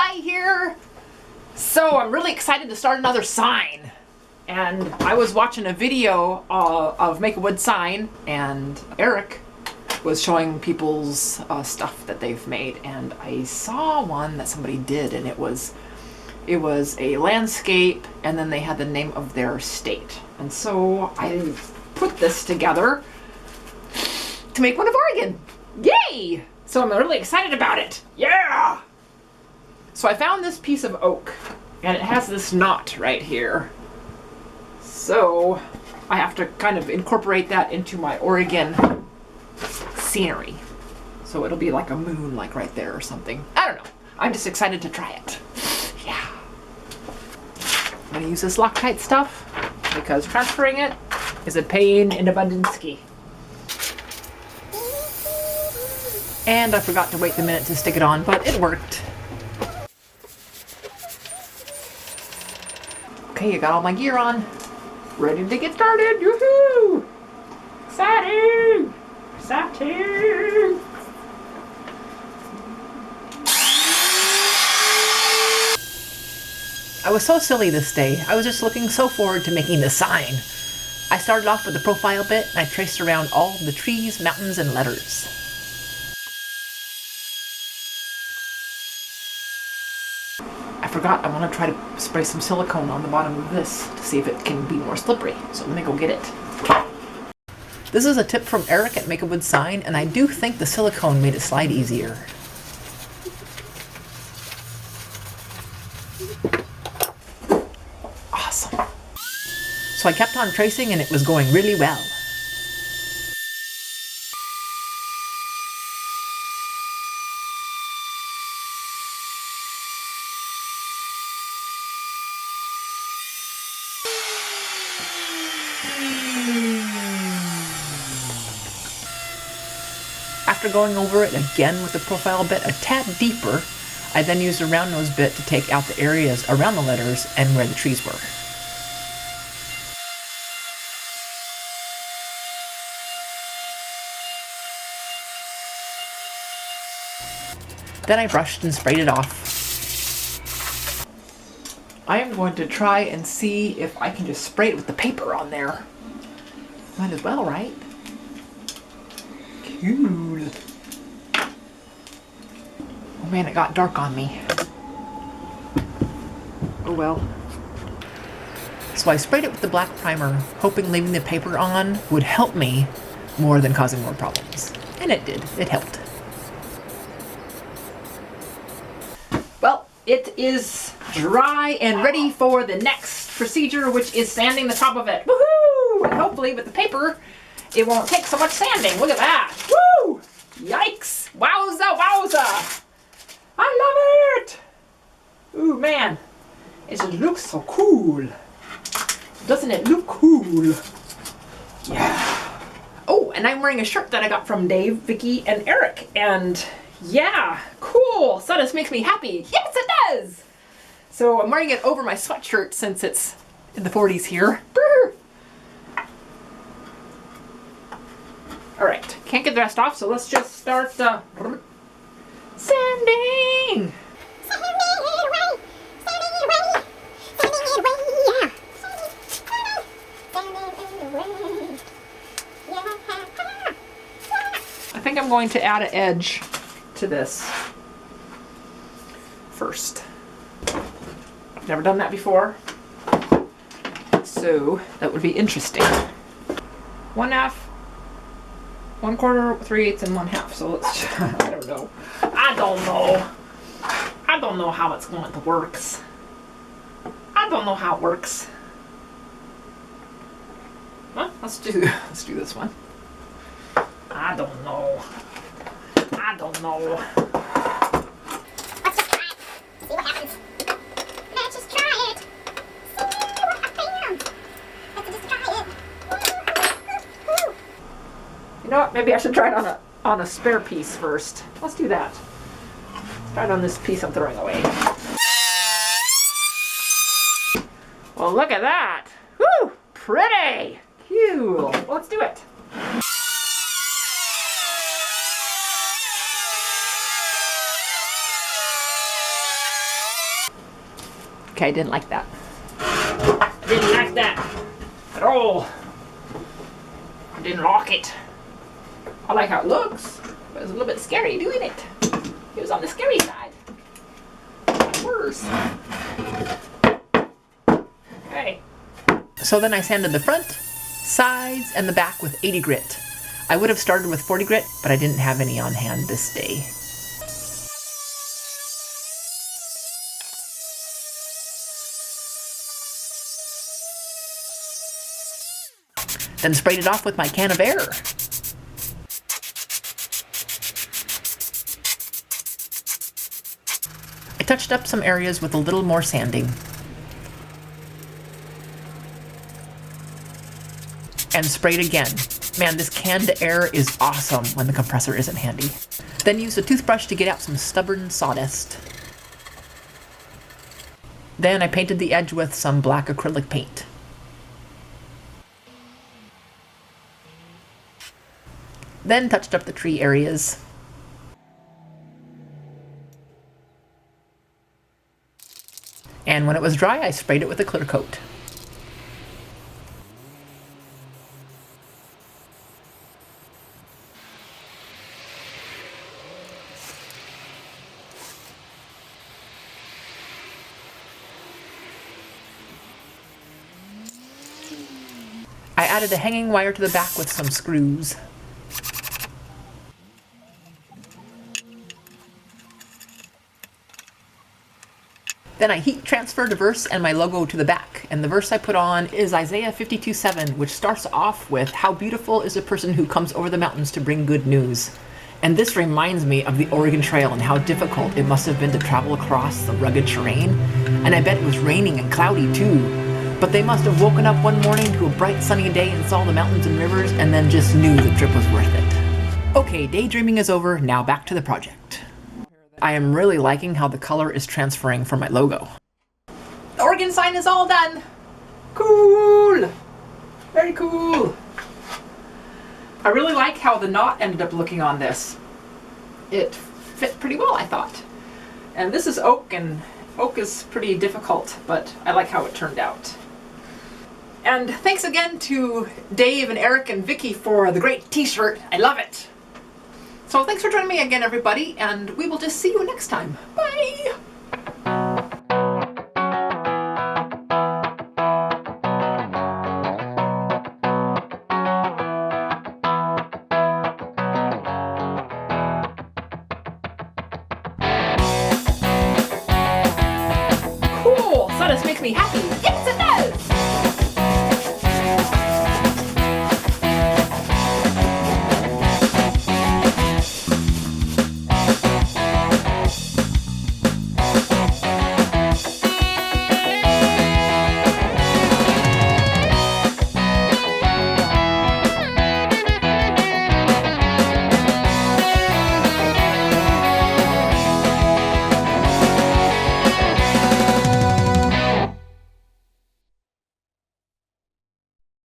Hi here. So I'm really excited to start another sign. And I was watching a video of Make a Wood Sign, and Eric was showing people's stuff that they've made, and I saw one that somebody did, and it was a landscape, and then they had the name of their state. And so I put this together to make one of Oregon. Yay! So I'm really excited about it. Yeah! So I found this piece of oak, and it has this knot right here. So I have to kind of incorporate that into my Oregon scenery. So it'll be like a moon, like right there or something. I don't know. I'm just excited to try it. Yeah. I'm gonna use this Loctite stuff because transferring it is a pain in the abundance-ski. And I forgot to wait the minute to stick it on, but it worked. Okay, I got all my gear on. Ready to get started. Yoo-hoo! Exciting! Exciting! I was so silly this day. I was just looking so forward to making the sign. I started off with the profile bit and I traced around all the trees, mountains, and letters. I forgot I want to try to spray some silicone on the bottom of this to see if it can be more slippery. So let me go get it. This is a tip from Eric at Make a Wood Sign, and I do think the silicone made it slide easier. Awesome. So I kept on tracing and it was going really well. After going over it again with the profile bit a tad deeper, I then used a round nose bit to take out the areas around the letters and where the trees were. Then I brushed and sprayed it off. I am going to try and see if I can just spray it with the paper on there. Might as well, right? Cool. Oh man, it got dark on me. Oh well. So I sprayed it with the black primer, hoping leaving the paper on would help me more than causing more problems. And it did. It helped. Well, it is dry and ready for the next procedure, which is sanding the top of it. Woohoo! And hopefully with the paper, it won't take so much sanding. Look at that. Woo! Yikes! Wowza, wowza! I love it! Ooh, man. It just looks so cool. Doesn't it look cool? Yeah. Oh, and I'm wearing a shirt that I got from Dave, Vicky, and Eric. And yeah, cool. So this makes me happy. Yes, it does! So I'm wearing it over my sweatshirt since it's in the 40s here. Brr. Alright, can't get the rest off, so let's just start sanding! Sanding it away! Sanding it away! Sanding it away! Yeah! Sanding it away! Yeah! I think I'm going to add an edge to this first. I've never done that before, so that would be interesting. 1/2, 1/4, 3/8, and 1/2. So let's, I don't know. I don't know how it's going to work. I don't know how it works. Well, let's do this one. I don't know. I don't know. Let's just try it. See what happens. Let's just try it. See what happens. Let's just try it. You know what? Maybe I should try it on a spare piece first. Let's do that. Let's try it on this piece I'm throwing away. Well, look at that. Woo! Pretty. Cool. Well, let's do it. Okay, I didn't like that. I didn't like that at all. I didn't like it. I like how it looks, but it's a little bit scary doing it. It was on the scary side. Worse. Okay. So then I sanded the front, sides, and the back with 80 grit. I would have started with 40 grit, but I didn't have any on hand this day. Then sprayed it off with my can of air. I touched up some areas with a little more sanding. And sprayed again. Man, this canned air is awesome when the compressor isn't handy. Then used a toothbrush to get out some stubborn sawdust. Then I painted the edge with some black acrylic paint. Then touched up the tree areas. And when it was dry, I sprayed it with a clear coat. I added a hanging wire to the back with some screws. Then I heat transferred a verse and my logo to the back, and the verse I put on is Isaiah 52:7, which starts off with, "How beautiful is a person who comes over the mountains to bring good news." And this reminds me of the Oregon Trail and how difficult it must have been to travel across the rugged terrain. And I bet it was raining and cloudy too. But they must have woken up one morning to a bright sunny day and saw the mountains and rivers and then just knew the trip was worth it. Okay, daydreaming is over, now back to the project. I am really liking how the color is transferring from my logo. The Oregon sign is all done. Cool. Very cool. I really like how the knot ended up looking on this. It fit pretty well, I thought. And this is oak, and oak is pretty difficult, but I like how it turned out. And thanks again to Dave and Eric and Vicky for the great t-shirt. I love it. So thanks for joining me again, everybody, and we will just see you next time. Bye! Cool! So this makes me happy.